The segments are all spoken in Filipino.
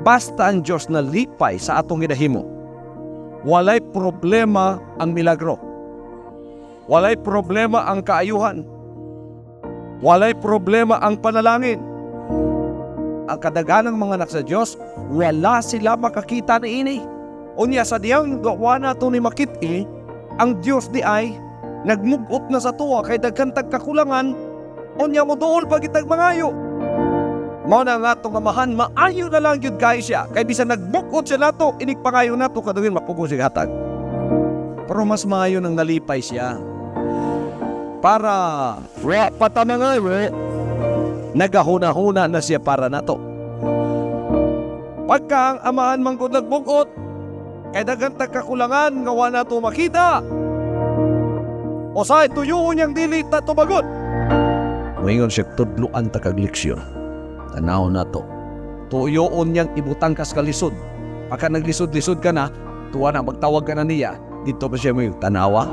basta ang Diyos na lipay sa atong ginahimo, walay problema ang milagro. Walay problema ang kaayuhan. Walay problema ang panalangin. Ang kadaganang mga anak sa Diyos, wala sila makakita na ini. Unya sa diyang gawa na ito ni makiti, ang Diyos di ay nagmugot na sa tuwa kay dagkantag kakulangan, unya mo doon pagitag mangayo. Mao na nga itong amahan, maayo na lang yun kayo siya. Kaya bisan nagbukod siya nato, inikpangayo nato, kadawin mapugong siya hatag. Pero mas maayo nang nalipay siya. Para, patanangay, nagahuna-huna na siya para nato. Pagka ang amahan manggod nagbukod, kaya dagantag kakulangan, ngawa nato makita. O sa tuyuon niyang dili na tumagot. Ngayon siya tudluan takag-leksyon. Tanaw na to. Tuyoon niyang ibutang kas kalisod. Pagka naglisod-lisod ka na, tuwa na magtawag ka na niya, dito pa siya mo yung tanawa.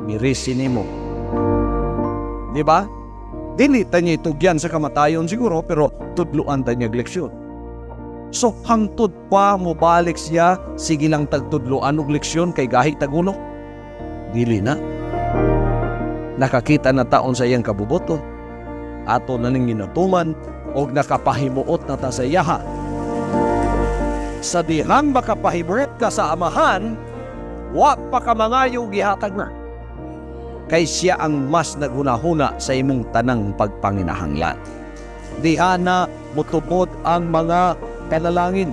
Mirisin mo. Di ba? Dili ta niya itugyan sa kamatayon siguro, pero tudluan ta niya leksyon. So hangtod pa mo balik siya, sige lang tagtudluan og leksyon kay gahi tagulo. Dili na. Nakakita na taon sa iyang kabuboto. Ato na ning ginatuman o nakapahimuot na ta sa iyaha. Sa dihang makapahimuot ka sa amahan, wa pa ka mangayo gihatag na. Kay siya ang mas nagunahuna sa imong tanang pagpanginahanglan. Diha na mutubod ang mga panalangin.